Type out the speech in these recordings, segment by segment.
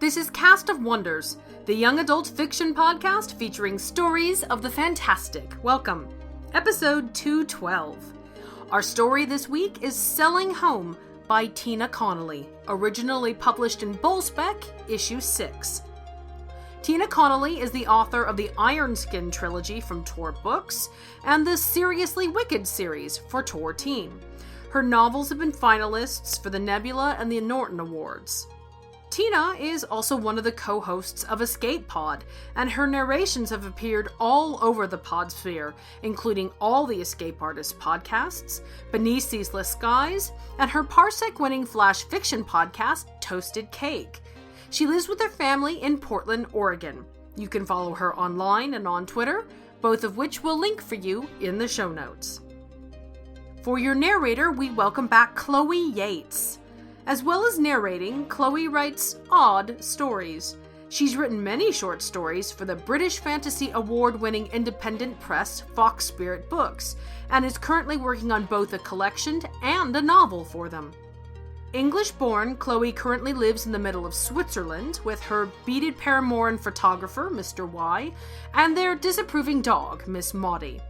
This is Cast of Wonders, the young adult fiction podcast featuring stories of the fantastic. Welcome. Episode 212. Our story this week is Selling Home by Tina Connolly, originally published in Bullspec, issue 6. Tina Connolly is the author of the Ironskin trilogy from Tor Books and the Seriously Wicked series for Tor Teen. Her novels have been finalists for the Nebula and the Norton Awards. Tina is also one of the co-hosts of Escape Pod, and her narrations have appeared all over the podsphere, including all the Escape Artists podcasts, Beneath Ceaseless Skies, and her Parsec-winning flash fiction podcast, Toasted Cake. She lives with her family in Portland, Oregon. You can follow her online and on Twitter, both of which we'll link for you in the show notes. For your narrator, we welcome back Chloe Yates. As well as narrating, Chloe writes odd stories. She's written many short stories for the British Fantasy Award-winning independent press Fox Spirit Books, and is currently working on both a collection and a novel for them. English-born, Chloe currently lives in the middle of Switzerland with her beaded paramour and photographer, Mr. Y, and their disapproving dog, Miss Maudie.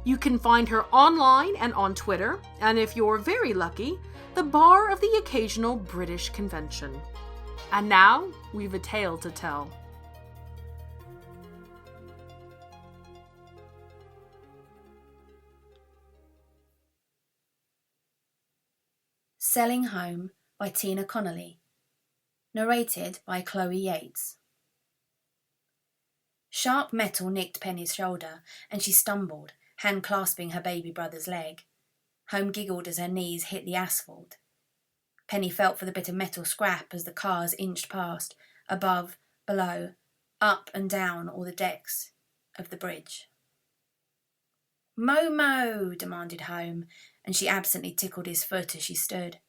You can find her online and on Twitter, and if you're very lucky, the bar of the occasional British convention. And now, we've a tale to tell. Selling Home by Tina Connolly. Narrated by Chloe Yates. Sharp metal nicked Penny's shoulder, and she stumbled, hand clasping her baby brother's leg. Home giggled as her knees hit the asphalt. Penny felt for the bit of metal scrap as the cars inched past, above, below, up and down all the decks of the bridge. "Momo!" demanded Home, and she absently tickled his foot as she stood.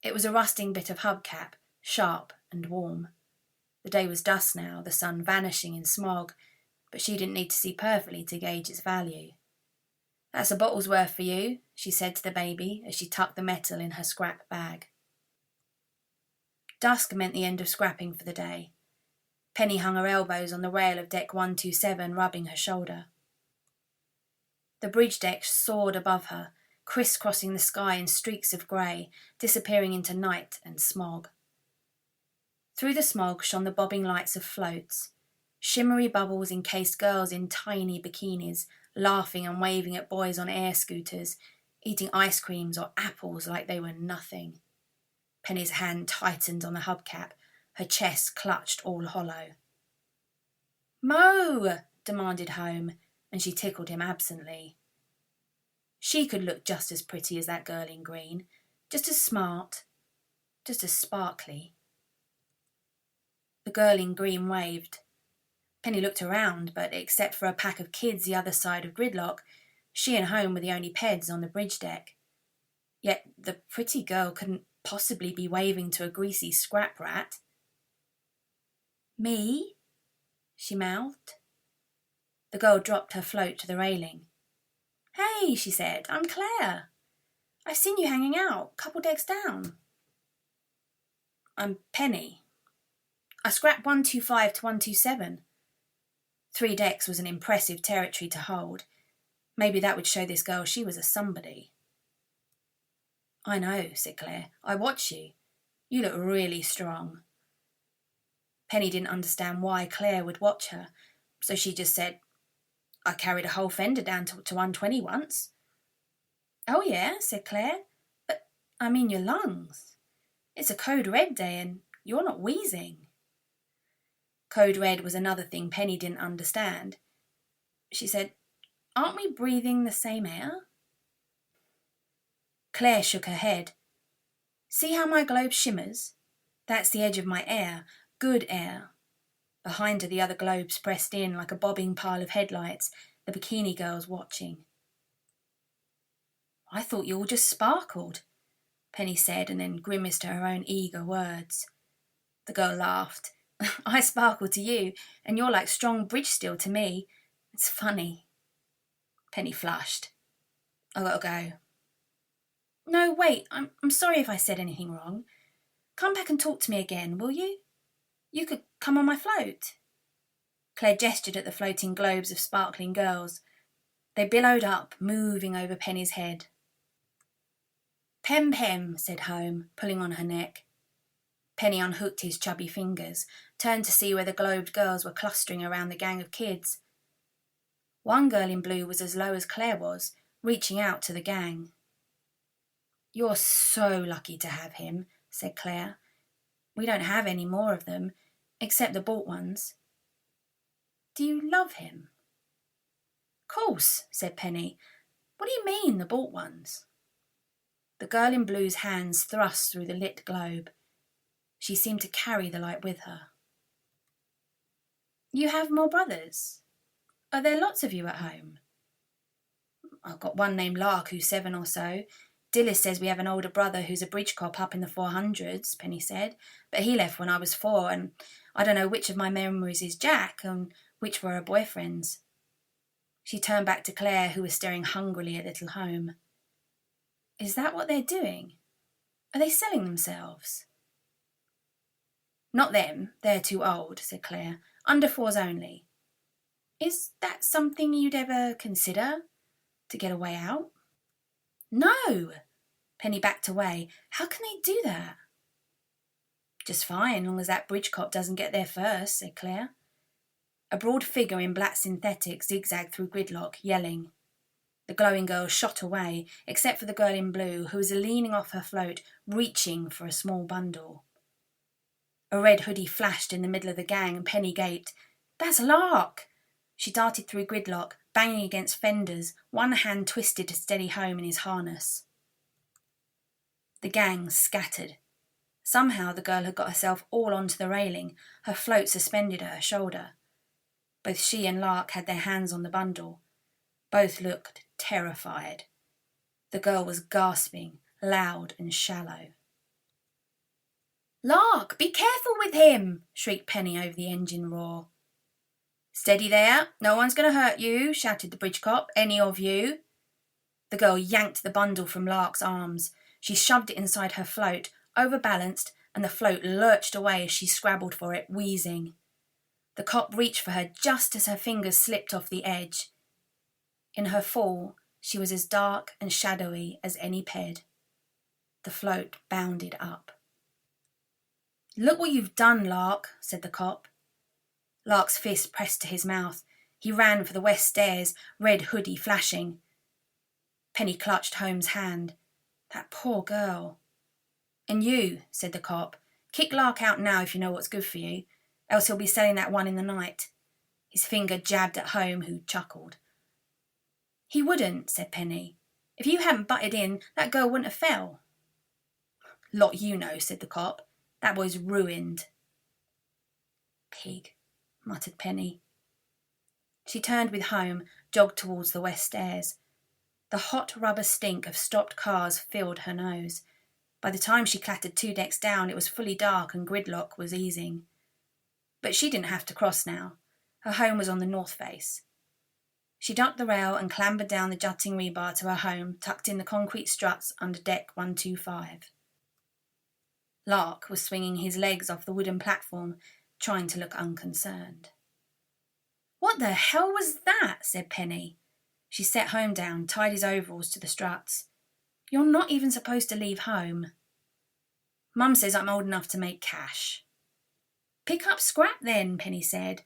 It was a rusting bit of hubcap, sharp and warm. The day was dusk now, the sun vanishing in smog, but she didn't need to see perfectly to gauge its value. "That's a bottle's worth for you," she said to the baby as she tucked the metal in her scrap bag. Dusk meant the end of scrapping for the day. Penny hung her elbows on the rail of deck 127, rubbing her shoulder. The bridge deck soared above her, crisscrossing the sky in streaks of grey, disappearing into night and smog. Through the smog shone the bobbing lights of floats. Shimmery bubbles encased girls in tiny bikinis, laughing and waving at boys on air scooters, eating ice creams or apples like they were nothing. Penny's hand tightened on the hubcap, her chest clutched all hollow. "Mo!" demanded Home, and she tickled him absently. She could look just as pretty as that girl in green, just as smart, just as sparkly. The girl in green waved. Penny looked around, but except for a pack of kids the other side of Gridlock, she and Home were the only peds on the bridge deck. Yet the pretty girl couldn't possibly be waving to a greasy scrap rat. "Me?" she mouthed. The girl dropped her float to the railing. "Hey," she said, "I'm Claire. I've seen you hanging out, couple decks down." "I'm Penny. I scrapped 125 to 127. 3 decks was an impressive territory to hold. Maybe that would show this girl she was a somebody." "I know," said Claire. "I watch you. You look really strong." Penny didn't understand why Claire would watch her, so she just said, "I carried a whole fender down to 120 once." "Oh yeah," said Claire. "But I mean your lungs. It's a code red day and you're not wheezing." Code red was another thing Penny didn't understand. She said, "Aren't we breathing the same air?" Claire shook her head. "See how my globe shimmers? That's the edge of my air, good air." Behind her the other globes pressed in like a bobbing pile of headlights, the bikini girls watching. "I thought you all just sparkled," Penny said, and then grimaced at her own eager words. The girl laughed. "I sparkle to you, and you're like strong bridge steel to me. It's funny." Penny flushed. "I gotta go." "No, wait, I'm sorry if I said anything wrong. Come back and talk to me again, will you?" You could come on my float. Claire gestured at the floating globes of sparkling girls. They billowed up, moving over Penny's head. Pem, Pem, said Home, pulling on her neck. Penny unhooked his chubby fingers, turned to see where the globed girls were clustering around the gang of kids. One girl in blue was as low as Claire was, reaching out to the gang. You're so lucky to have him, said Claire. We don't have any more of them, except the bought ones. Do you love him? Course, said Penny. What do you mean, the bought ones? The girl in blue's hands thrust through the lit globe. She seemed to carry the light with her. You have more brothers? Are there lots of you at home? I've got one named Lark who's 7 or so. Dilys says we have an older brother who's a bridge cop up in the 400s, Penny said, but he left when I was 4, and I don't know which of my memories is Jack and which were her boyfriends. She turned back to Claire, who was staring hungrily at little Home. Is that what they're doing? Are they selling themselves? Not them, they're too old, said Claire. Under 4s only. Is that something you'd ever consider? To get a way out? No! Penny backed away. How can they do that? Just fine, long as that bridge cop doesn't get there first, said Claire. A broad figure in black synthetic zigzagged through gridlock, yelling. The glowing girls shot away, except for the girl in blue, who was leaning off her float, reaching for a small bundle. A red hoodie flashed in the middle of the gang, and Penny gaped. That's Lark! She darted through gridlock, banging against fenders, one hand twisted to steady Home in his harness. The gang scattered. Somehow the girl had got herself all onto the railing, her float suspended at her shoulder. Both she and Lark had their hands on the bundle. Both looked terrified. The girl was gasping, loud and shallow. Lark, be careful with him, shrieked Penny over the engine roar. Steady there, no one's going to hurt you, shouted the bridge cop, any of you. The girl yanked the bundle from Lark's arms. She shoved it inside her float, overbalanced, and the float lurched away as she scrabbled for it, wheezing. The cop reached for her just as her fingers slipped off the edge. In her fall, she was as dark and shadowy as any ped. The float bounded up. Look what you've done, Lark, said the cop. Lark's fist pressed to his mouth. He ran for the west stairs, red hoodie flashing. Penny clutched Home's hand. That poor girl. And you, said the cop, kick Lark out now if you know what's good for you, else he'll be selling that one in the night. His finger jabbed at Home, who chuckled. He wouldn't, said Penny. If you hadn't butted in, that girl wouldn't have fell. Lot you know, said the cop. That boy's ruined. Pig, muttered Penny. She turned with Home, jogged towards the west stairs. The hot rubber stink of stopped cars filled her nose. By the time she clattered 2 decks down, it was fully dark and gridlock was easing. But she didn't have to cross now. Her home was on the north face. She ducked the rail and clambered down the jutting rebar to her home, tucked in the concrete struts under deck 125. Lark was swinging his legs off the wooden platform, trying to look unconcerned. What the hell was that? Said Penny. She set Home down, tied his overalls to the struts. You're not even supposed to leave home. Mum says I'm old enough to make cash. Pick up scrap then, Penny said.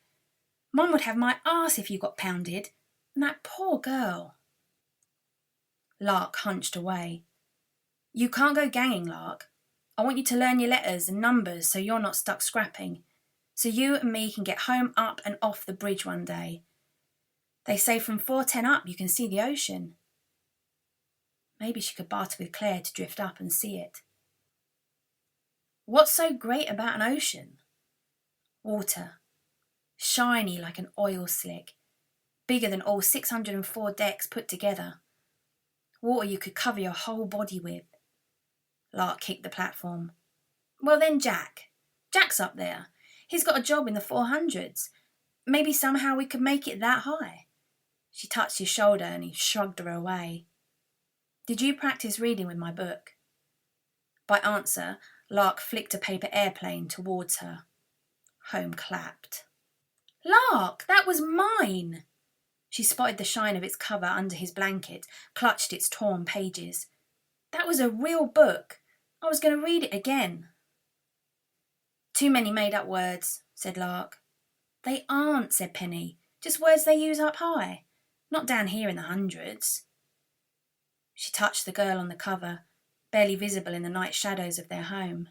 Mum would have my arse if you got pounded. And that poor girl. Lark hunched away. You can't go ganging, Lark. I want you to learn your letters and numbers so you're not stuck scrapping. So you and me can get home up and off the bridge one day. They say from 410 up you can see the ocean. Maybe she could barter with Claire to drift up and see it. What's so great about an ocean? Water. Shiny like an oil slick. Bigger than all 604 decks put together. Water you could cover your whole body with. Lark kicked the platform. Well then, Jack. Jack's up there. He's got a job in the 400s. Maybe somehow we could make it that high. She touched his shoulder and he shrugged her away. Did you practice reading with my book? By answer, Lark flicked a paper airplane towards her. Home clapped. Lark, that was mine! She spotted the shine of its cover under his blanket, clutched its torn pages. That was a real book. I was going to read it again. Too many made-up words, said Lark. They aren't, said Penny. Just words they use up high. Not down here in the hundreds. She touched the girl on the cover, barely visible in the night shadows of their home.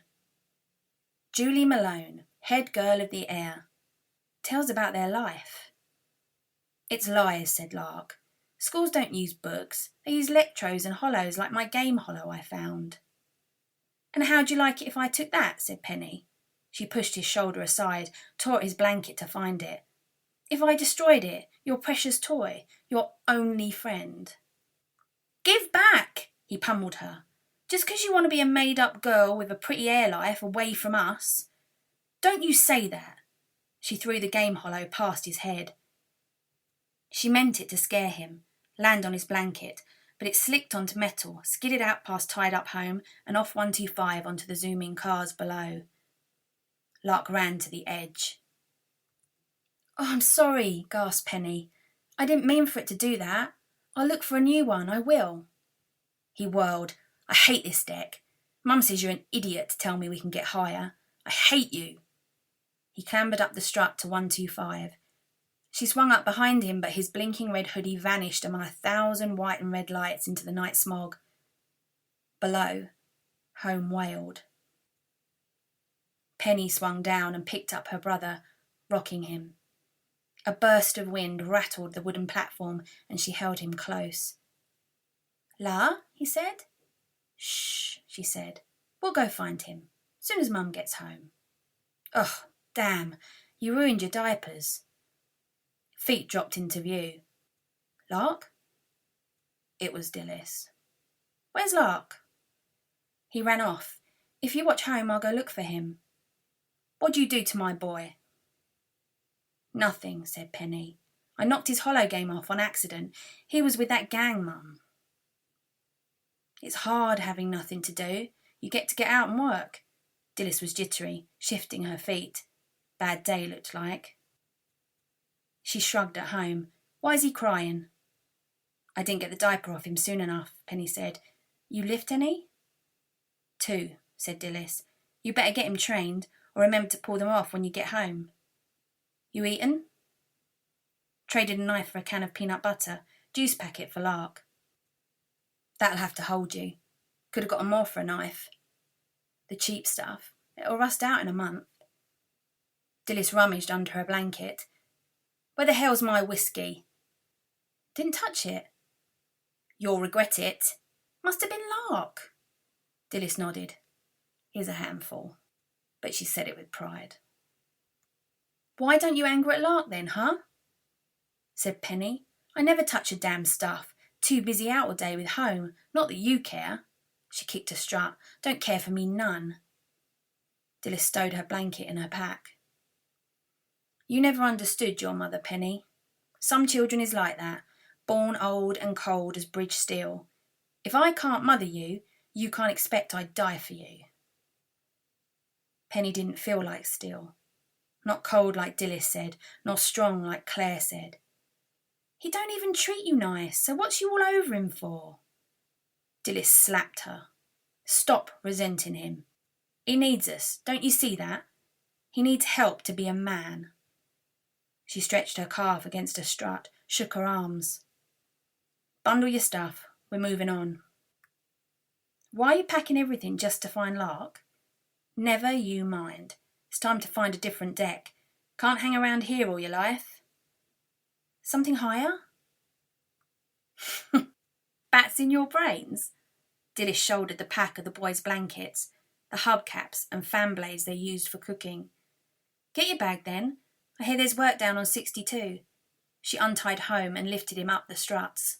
Julie Malone, head girl of the Air. Tells about their life. It's lies, said Lark. Schools don't use books. They use lectros and hollows like my game hollow I found. And how'd you like it if I took that, said Penny. She pushed his shoulder aside, tore at his blanket to find it. If I destroyed it, your precious toy, your only friend. Give back, he pummeled her. Just 'cause you want to be a made-up girl with a pretty air life away from us. Don't you say that. She threw the game hollow past his head. She meant it to scare him, land on his blanket, but it slicked onto metal, skidded out past Tied Up Home and off 125 onto the zooming cars below. Lark ran to the edge. Oh, I'm sorry, gasped Penny. I didn't mean for it to do that. I'll look for a new one, I will. He whirled. I hate this deck. Mum says you're an idiot to tell me we can get higher. I hate you. He clambered up the strut to 125. She swung up behind him, but his blinking red hoodie vanished among 1,000 white and red lights into the night smog. Below, Home wailed. Penny swung down and picked up her brother, rocking him. A burst of wind rattled the wooden platform and she held him close. La, he said. Shh, she said. We'll go find him, soon as Mum gets home. Ugh, damn, you ruined your diapers. Feet dropped into view. Lark? It was Dilys. Where's Lark? He ran off. If you watch home, I'll go look for him. What'd you do to my boy? Nothing, said Penny. I knocked his hollow game off on accident. He was with that gang, Mum. It's hard having nothing to do. You get to get out and work. Dilys was jittery, shifting her feet. Bad day, looked like. She shrugged at home. Why's he crying? I didn't get the diaper off him soon enough, Penny said. You lift any? 2, said Dilys. You better get him trained, or remember to pull them off when you get home. You eaten? Traded a knife for a can of peanut butter. Juice packet for Lark. That'll have to hold you. Could have gotten more for a knife. The cheap stuff. It'll rust out in a month. Dilys rummaged under her blanket. Where the hell's my whiskey? Didn't touch it. You'll regret it. Must have been Lark. Dilys nodded. He's a handful. But she said it with pride. Why don't you anger at Lark then, huh? Said Penny. I never touch a damn stuff. Too busy out all day with home. Not that you care. She kicked a strut. Don't care for me none. Dilys stowed her blanket in her pack. You never understood your mother, Penny. Some children is like that, born old and cold as bridge steel. If I can't mother you, you can't expect I'd die for you. Penny didn't feel like steel. Not cold like Dilys said, nor strong like Claire said. He don't even treat you nice, so what's you all over him for? Dilys slapped her. Stop resenting him. He needs us, don't you see that? He needs help to be a man. She stretched her calf against a strut, shook her arms. Bundle your stuff, we're moving on. Why are you packing everything just to find Lark? Never you mind. It's time to find a different deck. Can't hang around here all your life. Something higher? Bats in your brains? Dilys shouldered the pack of the boys' blankets, the hubcaps and fan blades they used for cooking. Get your bag then. I hear there's work down on 62. She untied Home and lifted him up the struts.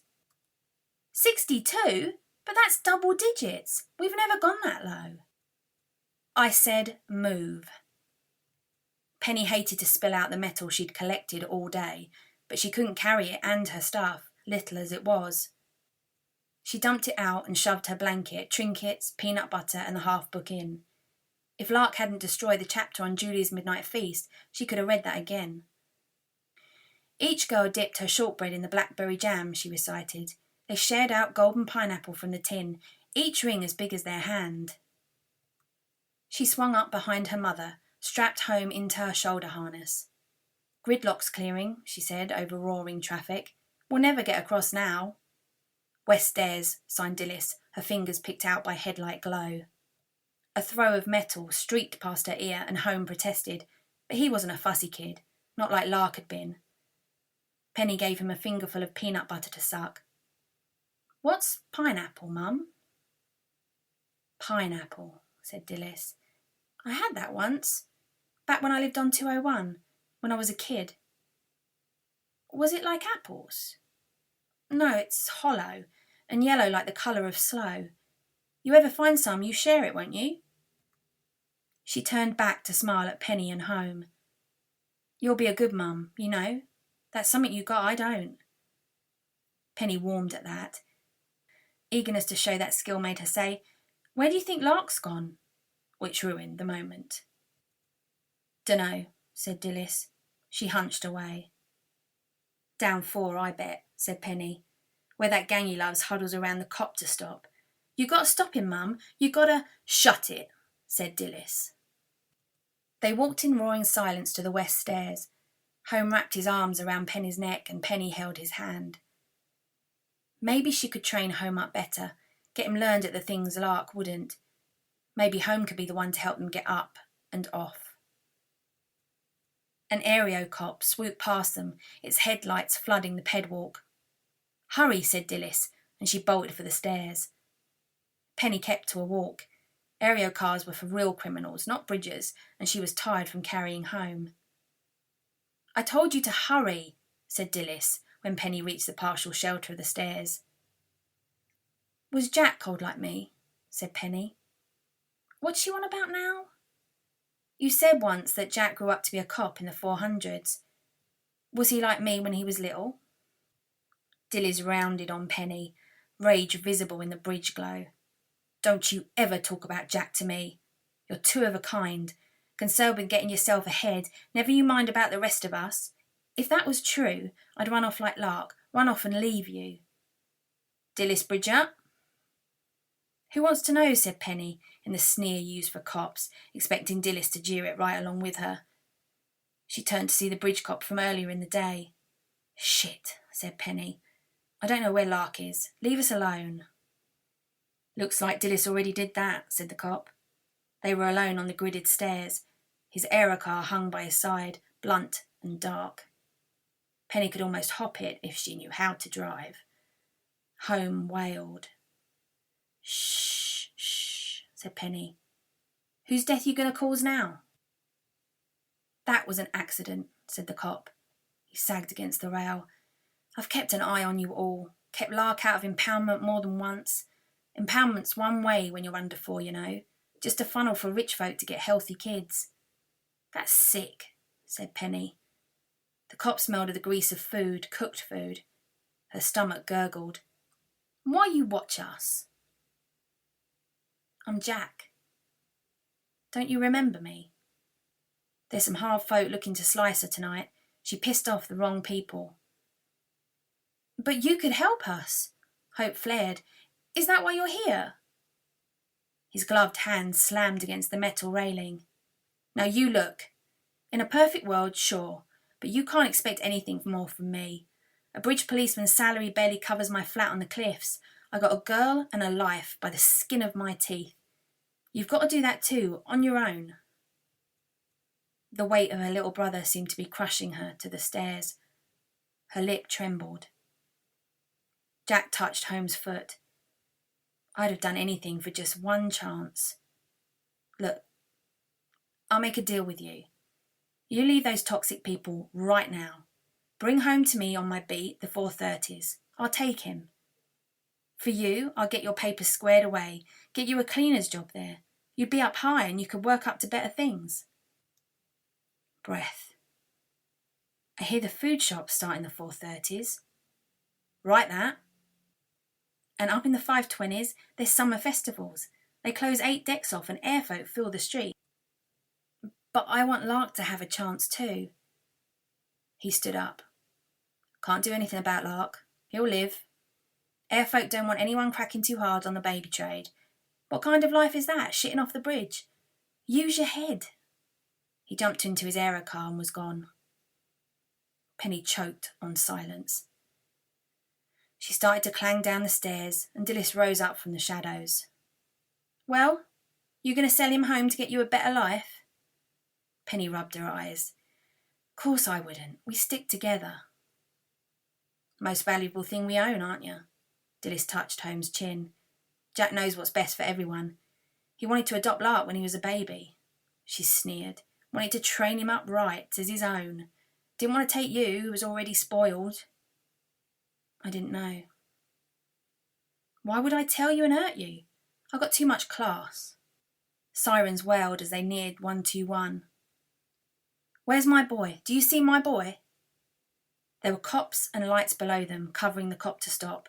62? But that's double digits. We've never gone that low. I said move. Penny hated to spill out the metal she'd collected all day, but she couldn't carry it and her stuff, little as it was. She dumped it out and shoved her blanket, trinkets, peanut butter and the half book in. If Lark hadn't destroyed the chapter on Julie's midnight feast, she could have read that again. Each girl dipped her shortbread in the blackberry jam, she recited. They shared out golden pineapple from the tin, each ring as big as their hand. She swung up behind her mother, strapped home into her shoulder harness. Gridlock's clearing, she said, over roaring traffic. We'll never get across now. West Stairs, signed Dilys, her fingers picked out by headlight glow. A throw of metal streaked past her ear and Home protested, but he wasn't a fussy kid, not like Lark had been. Penny gave him a fingerful of peanut butter to suck. What's pineapple, Mum? Pineapple, said Dilys. I had that once, back when I lived on 201, when I was a kid. Was it like apples? No, it's hollow and yellow like the colour of sloe. You ever find some, you share it, won't you? She turned back to smile at Penny and Home. You'll be a good mum, you know. That's something you got, I don't. Penny warmed at that. Eagerness to show that skill made her say, Where do you think Lark's gone? Which ruined the moment. Dunno, said Dilys. She hunched away. Down 4, I bet, said Penny, where that gang he loves huddles around the cop to stop. You got to stop him, Mum. You got to... Shut it, said Dilys. They walked in roaring silence to the West Stairs. Home wrapped his arms around Penny's neck and Penny held his hand. Maybe she could train Home up better, get him learned at the things Lark wouldn't. Maybe Home could be the one to help them get up and off. An aereo cop swooped past them, its headlights flooding the pedwalk. Hurry, said Dilys, and she bolted for the stairs. Penny kept to a walk. Aereo cars were for real criminals, not bridgers, and she was tired from carrying Home. I told you to hurry, said Dilys, when Penny reached the partial shelter of the stairs. Was Jack cold like me? Said Penny. What's she on about now? You said once that Jack grew up to be a cop in the 400s. Was he like me when he was little? Dilys rounded on Penny, rage visible in the bridge glow. Don't you ever talk about Jack to me. You're two of a kind. Concerned with getting yourself ahead, never you mind about the rest of us. If that was true, I'd run off like Lark, run off and leave you. Dilys Bridger? Who wants to know, said Penny, in the sneer used for cops, expecting Dilys to jeer it right along with her. She turned to see the bridge cop from earlier in the day. Shit, said Penny. I don't know where Lark is. Leave us alone. Looks like Dilys already did that, said the cop. They were alone on the gridded stairs. His aerocar hung by his side, blunt and dark. Penny could almost hop it if she knew how to drive. Home wailed. Shh, shh, said Penny. Whose death you going to cause now? That was an accident, said the cop. He sagged against the rail. I've kept an eye on you all, kept Lark out of impoundment more than once. Impoundment's one way when you're under 4, you know, just a funnel for rich folk to get healthy kids. That's sick, said Penny. The cop smelled of the grease of food, cooked food. Her stomach gurgled. Why you watch us? I'm Jack. Don't you remember me? There's some hard folk looking to slice her tonight. She pissed off the wrong people. But you could help us, Hope flared. Is that why you're here? His gloved hand slammed against the metal railing. Now you look. In a perfect world, sure, but you can't expect anything more from me. A bridge policeman's salary barely covers my flat on the cliffs. I got a girl and a life by the skin of my teeth. You've got to do that too, on your own. The weight of her little brother seemed to be crushing her to the stairs. Her lip trembled. Jack touched Holmes' foot. I'd have done anything for just one chance. Look, I'll make a deal with you. You leave those toxic people right now. Bring Home to me on my beat, the 430s. I'll take him. For you, I'll get your papers squared away, get you a cleaner's job there. You'd be up high and you could work up to better things. Breath. I hear the food shops start in the 430s. Right that. And up in the 520s, there's summer festivals. They close 8 decks off and airfolk fill the street. But I want Lark to have a chance too. He stood up. Can't do anything about Lark. He'll live. Airfolk don't want anyone cracking too hard on the baby trade. What kind of life is that, shitting off the bridge? Use your head. He jumped into his aerocar and was gone. Penny choked on silence. She started to clang down the stairs, and Dilys rose up from the shadows. Well, you going to sell him home to get you a better life? Penny rubbed her eyes. Course I wouldn't. We stick together. Most valuable thing we own, aren't you? Dilys touched Holmes' chin. Jack knows what's best for everyone. He wanted to adopt Lark when he was a baby. She sneered. Wanted to train him up right as his own. Didn't want to take you, who was already spoiled. I didn't know. Why would I tell you and hurt you? I got too much class. Sirens wailed as they neared 121. Where's my boy? Do you see my boy? There were cops and lights below them, covering the copter stop.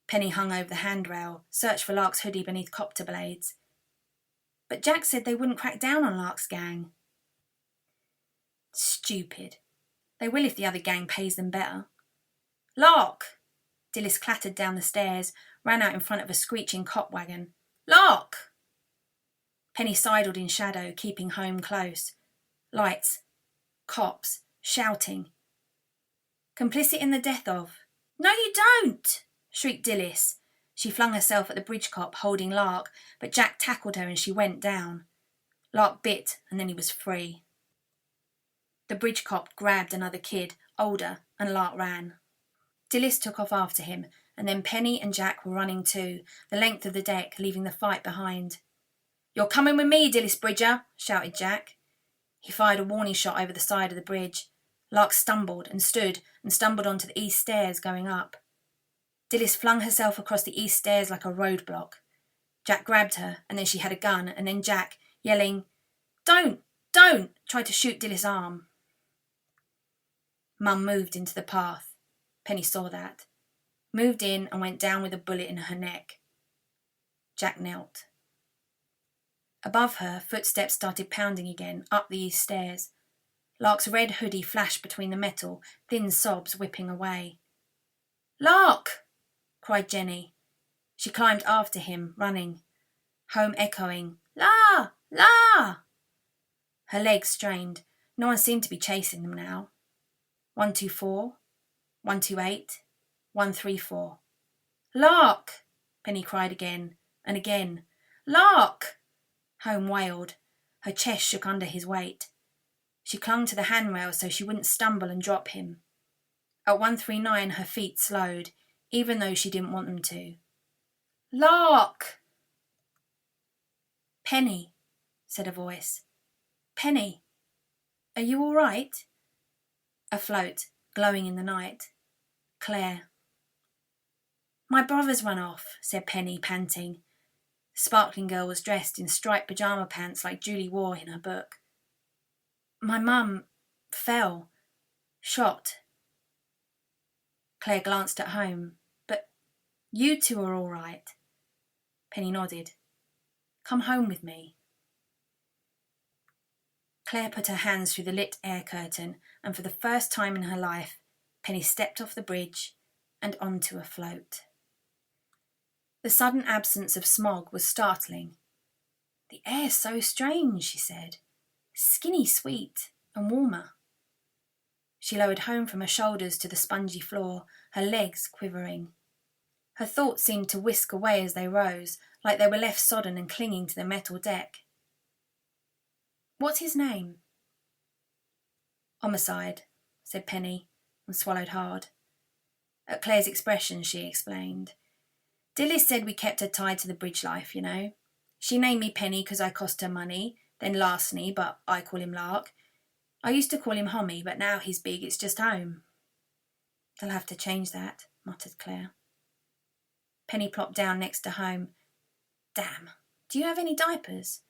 Penny hung over the handrail, searched for Lark's hoodie beneath copter blades. But Jack said they wouldn't crack down on Lark's gang. Stupid. They will if the other gang pays them better. Lark! Dilys clattered down the stairs, ran out in front of a screeching cop wagon. Lark! Penny sidled in shadow, keeping home close. Lights. Cops. Shouting. Complicit in the death of. No, you don't! Shrieked Dilys. She flung herself at the bridge cop, holding Lark, but Jack tackled her and she went down. Lark bit, and then he was free. The bridge cop grabbed another kid, older, and Lark ran. Dilys took off after him, and then Penny and Jack were running too, the length of the deck, leaving the fight behind. You're coming with me, Dilys Bridger, shouted Jack. He fired a warning shot over the side of the bridge. Lark stumbled and stood and stumbled onto the east stairs going up. Dilys flung herself across the east stairs like a roadblock. Jack grabbed her, and then she had a gun, and then Jack, yelling, Don't! Tried to shoot Dilys' arm. Mum moved into the path. Penny saw that. Moved in and went down with a bullet in her neck. Jack knelt. Above her, footsteps started pounding again, up the east stairs. Lark's red hoodie flashed between the metal, thin sobs whipping away. Lark! Cried Jenny. She climbed after him, running. Home echoing, La! La! Her legs strained. No one seemed to be chasing them now. 124, 128, 134. Lark! Penny cried again and again. Lark! Home wailed. Her chest shook under his weight. She clung to the handrail so she wouldn't stumble and drop him. At 139 her feet slowed, even though she didn't want them to. Lark! Penny, said a voice. Penny, are you all right? Afloat, glowing in the night. Claire. My brother's run off, said Penny, panting. The sparkling girl was dressed in striped pyjama pants like Julie wore in her book. My mum fell. Shot. Claire glanced at home. But you two are all right. Penny nodded. Come home with me. Claire put her hands through the lit air curtain, and for the first time in her life, Penny stepped off the bridge and onto a float. The sudden absence of smog was startling. The air's so strange, she said. Skinny sweet and warmer. She lowered home from her shoulders to the spongy floor, her legs quivering. Her thoughts seemed to whisk away as they rose, like they were left sodden and clinging to the metal deck. What's his name? Homicide, said Penny, and swallowed hard. At Claire's expression, she explained. Dilys said we kept her tied to the bridge life, you know. She named me Penny because I cost her money, then Larceny, but I call him Lark. I used to call him Homie, but now he's big, it's just Home. They'll have to change that, muttered Claire. Penny plopped down next to Home. Damn, do you have any diapers?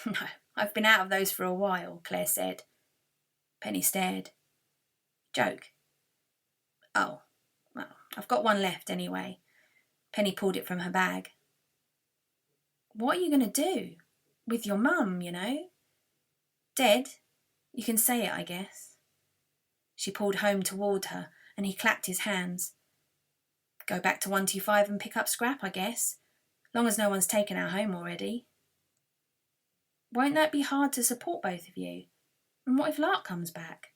No, I've been out of those for a while, Claire said. Penny stared. Joke. Oh, well, I've got one left anyway. Penny pulled it from her bag. What are you going to do? With your mum, you know? Dead? You can say it, I guess. She pulled Home toward her, and he clapped his hands. Go back to 125 and pick up scrap, I guess. Long as no one's taken our home already. Won't that be hard to support both of you? And what if Lark comes back?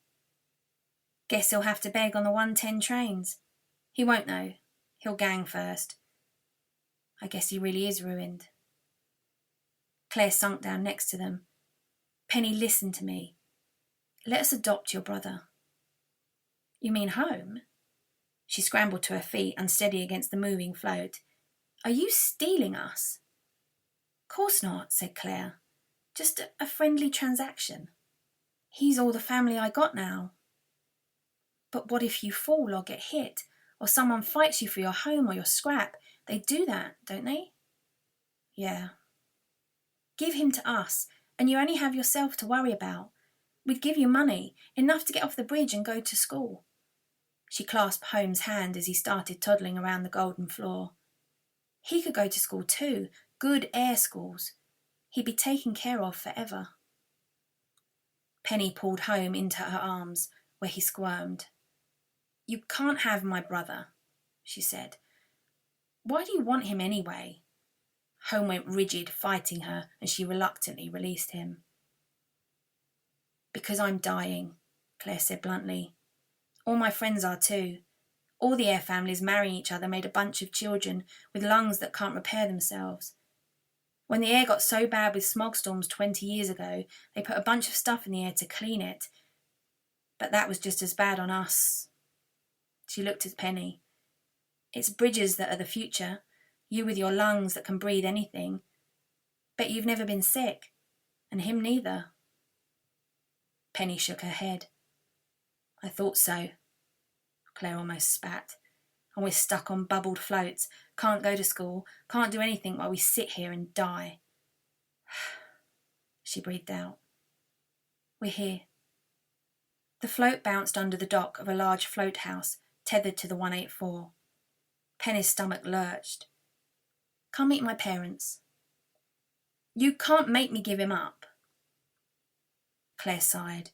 Guess he'll have to beg on the 110 trains. He won't though. He'll gang first. I guess he really is ruined. Claire sunk down next to them. Penny, listen to me. Let us adopt your brother. You mean Home? She scrambled to her feet, unsteady against the moving float. Are you stealing us? Course not, said Claire. Just a friendly transaction. He's all the family I got now. But what if you fall or get hit, or someone fights you for your home or your scrap? They do that, don't they? Yeah. Give him to us, and you only have yourself to worry about. We'd give you money, enough to get off the bridge and go to school. She clasped Home's hand as he started toddling around the golden floor. He could go to school too, good air schools. He'd be taken care of forever. Penny pulled Home into her arms, where he squirmed. You can't have my brother, she said. Why do you want him anyway? Home went rigid, fighting her, and she reluctantly released him. Because I'm dying, Claire said bluntly. All my friends are too. All the Air families marrying each other made a bunch of children with lungs that can't repair themselves. When the air got so bad with smog storms 20 years ago, they put a bunch of stuff in the air to clean it. But that was just as bad on us. She looked at Penny. It's bridges that are the future. You with your lungs that can breathe anything. Bet you've never been sick. And him neither. Penny shook her head. I thought so. Claire almost spat. And we're stuck on bubbled floats. Can't go to school. Can't do anything while we sit here and die. She breathed out. We're here. The float bounced under the dock of a large float house tethered to the 184. Penny's stomach lurched. Come meet my parents. You can't make me give him up. Claire sighed.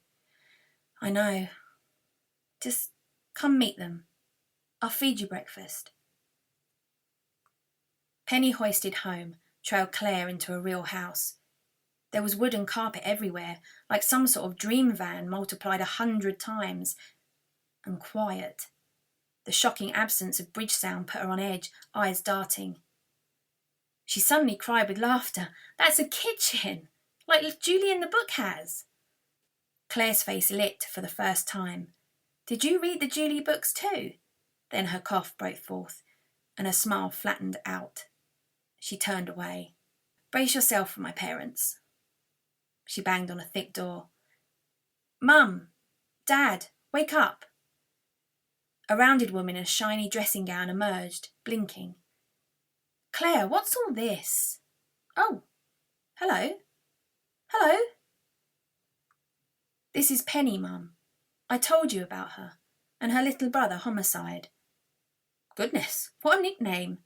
I know. Just come meet them. I'll feed you breakfast. Penny hoisted Home, trailed Claire into a real house. There was wood and carpet everywhere, like some sort of dream van multiplied 100 times. And quiet. The shocking absence of bridge sound put her on edge, eyes darting. She suddenly cried with laughter. That's a kitchen! Like Julie in the book has. Claire's face lit for the first time. Did you read the Julie books too? Then her cough broke forth, and her smile flattened out. She turned away. Brace yourself for my parents. She banged on a thick door. Mum! Dad! Wake up! A rounded woman in a shiny dressing gown emerged, blinking. Claire, what's all this? Oh, hello. Hello. This is Penny, Mum. I told you about her, and her little brother, Homicide. Goodness, what a nickname.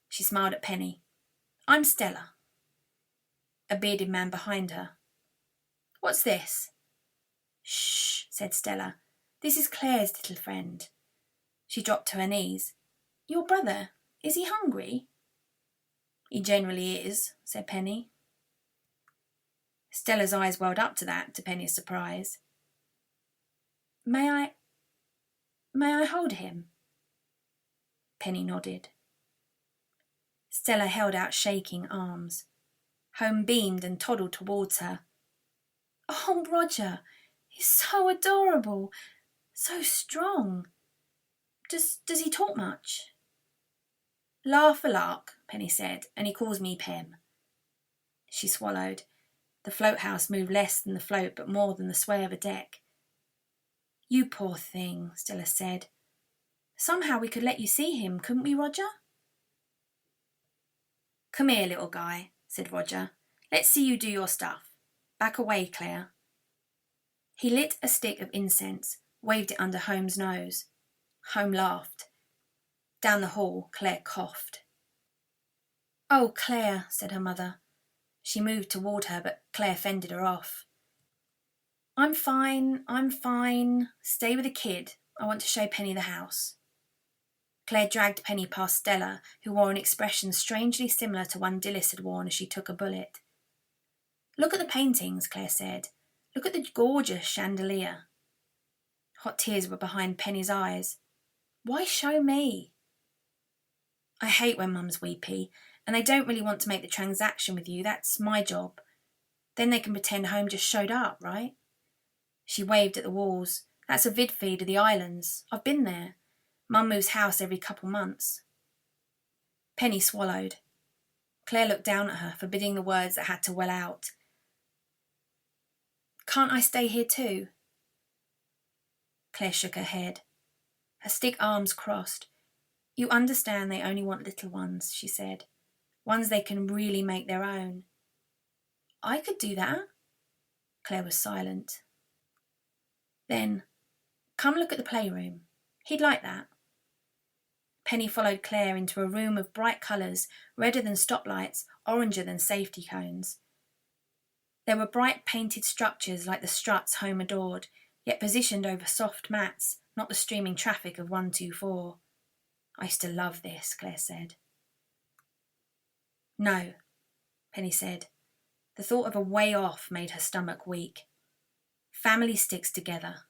She smiled at Penny. I'm Stella. A bearded man behind her. What's this? Shh, said Stella. This is Claire's little friend. She dropped to her knees. Your brother, is he hungry? He generally is, said Penny. Stella's eyes welled up to that, to Penny's surprise. May I hold him? Penny nodded. Stella held out shaking arms. Home beamed and toddled towards her. Oh, Roger, he's so adorable, so strong. Does he talk much? Laugh a lark, Penny said, and he calls me Pem. She swallowed. The float house moved less than the float, but more than the sway of a deck. You poor thing, Stella said. Somehow we could let you see him, couldn't we, Roger? Come here, little guy, said Roger. Let's see you do your stuff. Back away, Claire. He lit a stick of incense, waved it under Home's nose. Home laughed. Down the hall, Claire coughed. Oh, Claire, said her mother. She moved toward her, but Claire fended her off. I'm fine. Stay with the kid. I want to show Penny the house. Claire dragged Penny past Stella, who wore an expression strangely similar to one Dilys had worn as she took a bullet. Look at the paintings, Claire said. Look at the gorgeous chandelier. Hot tears were behind Penny's eyes. Why show me? I hate when Mum's weepy, and I don't really want to make the transaction with you. That's my job. Then they can pretend home just showed up, right? She waved at the walls. That's a vid feed of the islands. I've been there. Mum moves house every couple months. Penny swallowed. Claire looked down at her, forbidding the words that had to well out. Can't I stay here too? Claire shook her head. Her stick arms crossed. You understand they only want little ones, she said. Ones they can really make their own. I could do that. Claire was silent. Then, come look at the playroom. He'd like that. Penny followed Claire into a room of bright colours, redder than stoplights, oranger than safety cones. There were bright painted structures like the struts home adored, yet positioned over soft mats, not the streaming traffic of 124. I used to love this, Claire said. No, Penny said. The thought of a way off made her stomach weak. Family sticks together.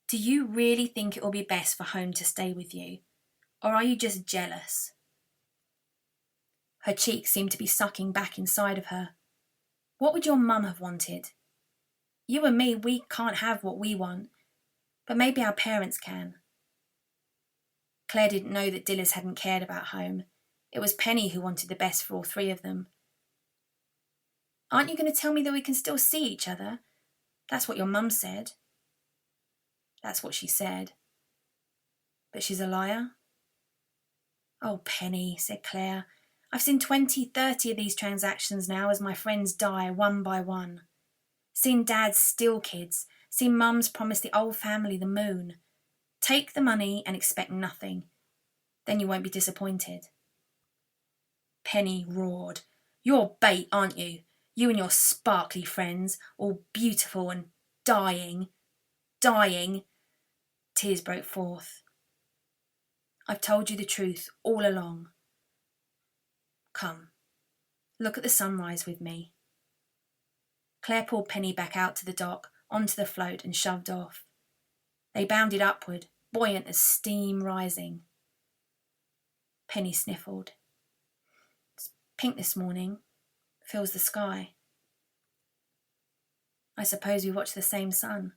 Do you really think it will be best for home to stay with you? Or are you just jealous? Her cheeks seemed to be sucking back inside of her. What would your mum have wanted? You and me, we can't have what we want, but maybe our parents can. Claire didn't know that Dilys hadn't cared about home. It was Penny who wanted the best for all three of them. Aren't you going to tell me that we can still see each other? That's what your mum said. That's what she said. But she's a liar? Oh, Penny, said Claire. I've seen 20, 30 of these transactions now as my friends die one by one. Seen dads steal kids. Seen mums promise the whole family the moon. Take the money and expect nothing. Then you won't be disappointed. Penny roared. You're bait, aren't you? You and your sparkly friends, all beautiful and dying. Dying. Tears broke forth. I've told you the truth all along. Come, look at the sunrise with me. Claire pulled Penny back out to the dock, onto the float and shoved off. They bounded upward, buoyant as steam rising. Penny sniffled. It's pink this morning. Fills the sky. I suppose we watch the same sun.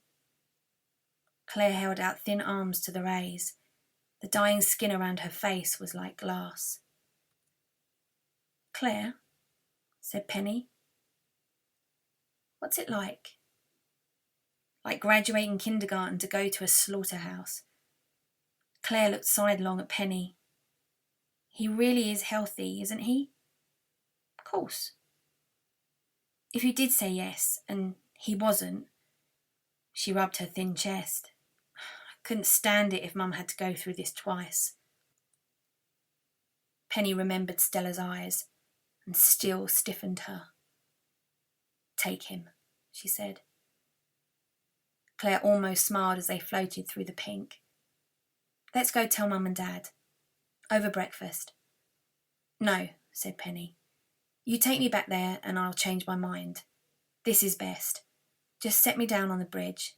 Claire held out thin arms to the rays. The dying skin around her face was like glass. Claire, said Penny, what's it like? Like graduating kindergarten to go to a slaughterhouse. Claire looked sidelong at Penny. He really is healthy, isn't he? Of course. If you did say yes, and he wasn't, she rubbed her thin chest. I couldn't stand it if Mum had to go through this twice. Penny remembered Stella's eyes, and still stiffened her. Take him, she said. Claire almost smiled as they floated through the pink. Let's go tell Mum and Dad. Over breakfast. No, said Penny. You take me back there and I'll change my mind. This is best. Just set me down on the bridge.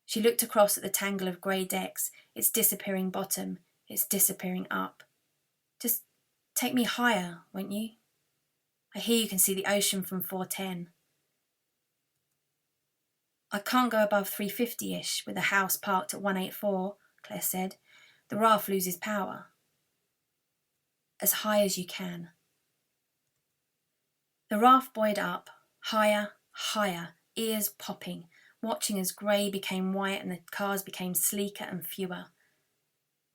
She looked across at the tangle of grey decks, its disappearing bottom, its disappearing up. Just take me higher, won't you? I hear you can see the ocean from 410. I can't go above 350-ish with a house parked at 184, Claire said. The raft loses power. As high as you can. The raft buoyed up, higher, higher, ears popping, watching as grey became white and the cars became sleeker and fewer.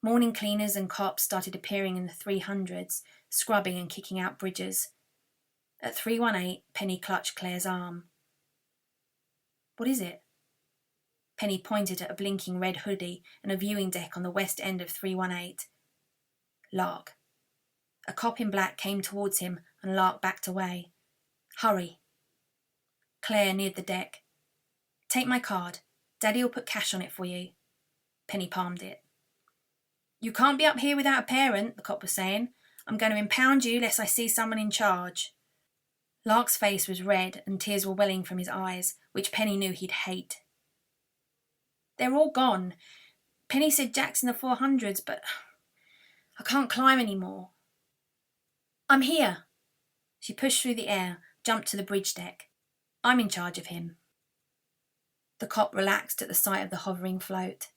Morning cleaners and cops started appearing in the 300s, scrubbing and kicking out bridges. At 318, Penny clutched Claire's arm. What is it? Penny pointed at a blinking red hoodie and a viewing deck on the west end of 318. Lark. A cop in black came towards him and Lark backed away. Hurry. Claire neared the deck. Take my card. Daddy'll put cash on it for you. Penny palmed it. You can't be up here without a parent, the cop was saying. I'm going to impound you lest I see someone in charge. Lark's face was red and tears were welling from his eyes, which Penny knew he'd hate. They're all gone. Penny said Jack's in the 400s, but I can't climb anymore. I'm here. She pushed through the air, jumped to the bridge deck. I'm in charge of him. The cop relaxed at the sight of the hovering float.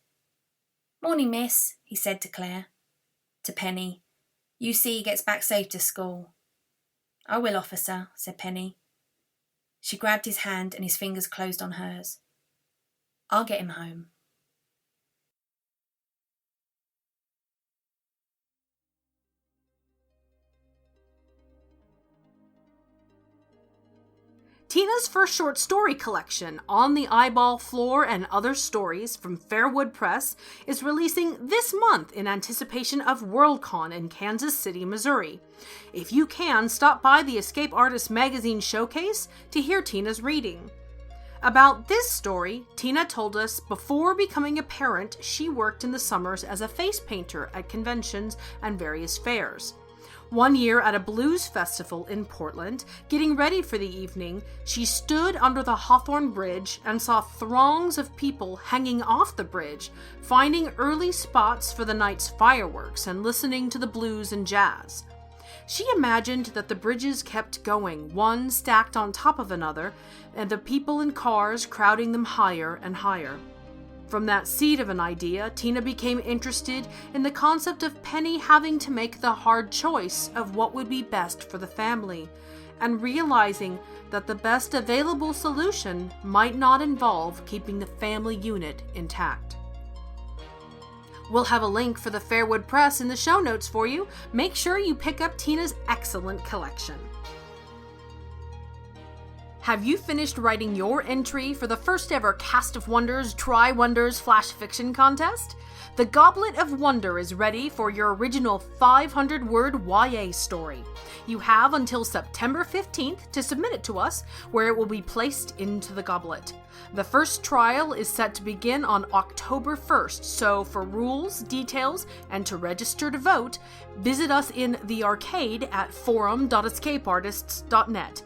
Morning, miss, he said to Claire. To Penny, you see he gets back safe to school. I will, officer, said Penny. She grabbed his hand and his fingers closed on hers. I'll get him home. Tina's first short story collection, On the Eyeball Floor and Other Stories from Fairwood Press, is releasing this month in anticipation of Worldcon in Kansas City, Missouri. If you can, stop by the Escape Artist magazine showcase to hear Tina's reading. About this story, Tina told us before becoming a parent, she worked in the summers as a face painter at conventions and various fairs. One year at a blues festival in Portland, getting ready for the evening, she stood under the Hawthorne Bridge and saw throngs of people hanging off the bridge, finding early spots for the night's fireworks and listening to the blues and jazz. She imagined that the bridges kept going, one stacked on top of another, and the people in cars crowding them higher and higher. From that seed of an idea, Tina became interested in the concept of Penny having to make the hard choice of what would be best for the family, and realizing that the best available solution might not involve keeping the family unit intact. We'll have a link for the Fairwood Press in the show notes for you. Make sure you pick up Tina's excellent collection. Have you finished writing your entry for the first ever Cast of Wonders Try Wonders Flash Fiction Contest? The Goblet of Wonder is ready for your original 500-word YA story. You have until September 15th to submit it to us, where it will be placed into the goblet. The first trial is set to begin on October 1st, so for rules, details, and to register to vote, visit us in the arcade at forum.escapeartists.net.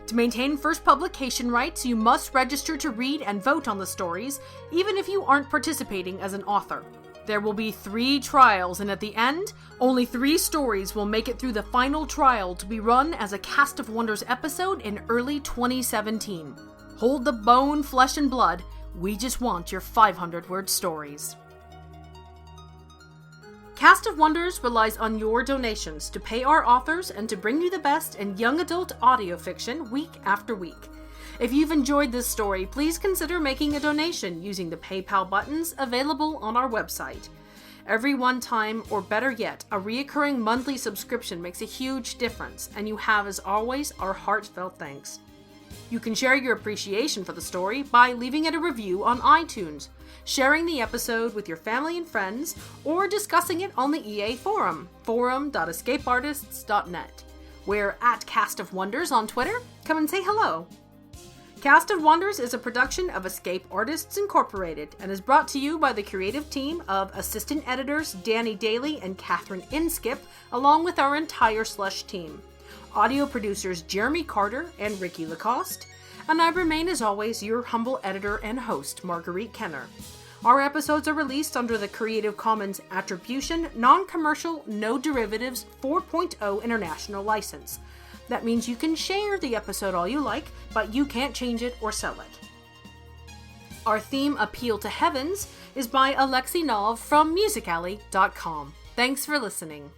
To maintain first publication rights, you must register to read and vote on the stories, even if you aren't participating as an author. There will be 3 trials, and at the end, only 3 stories will make it through the final trial to be run as a Cast of Wonders episode in early 2017. Hold the bone, flesh, and blood. We just want your 500-word stories. Cast of Wonders relies on your donations to pay our authors and to bring you the best in young adult audio fiction week after week. If you've enjoyed this story, please consider making a donation using the PayPal buttons available on our website. Every one-time, or better yet, a reoccurring monthly subscription makes a huge difference, and you have, as always, our heartfelt thanks. You can share your appreciation for the story by leaving it a review on iTunes, sharing the episode with your family and friends, or discussing it on the EA forum, forum.escapeartists.net. We're at Cast of Wonders on Twitter. Come and say hello. Cast of Wonders is a production of Escape Artists Incorporated and is brought to you by the creative team of assistant editors Danny Daly and Catherine Inskip, along with our entire Slush team. Audio producers Jeremy Carter and Ricky Lacoste, and I remain as always your humble editor and host, Marguerite Kenner. Our episodes are released under the Creative Commons Attribution, Non-Commercial, No Derivatives 4.0 International License. That means you can share the episode all you like, but you can't change it or sell it. Our theme, Appeal to Heavens, is by Alexei Nov from musicalley.com. Thanks for listening.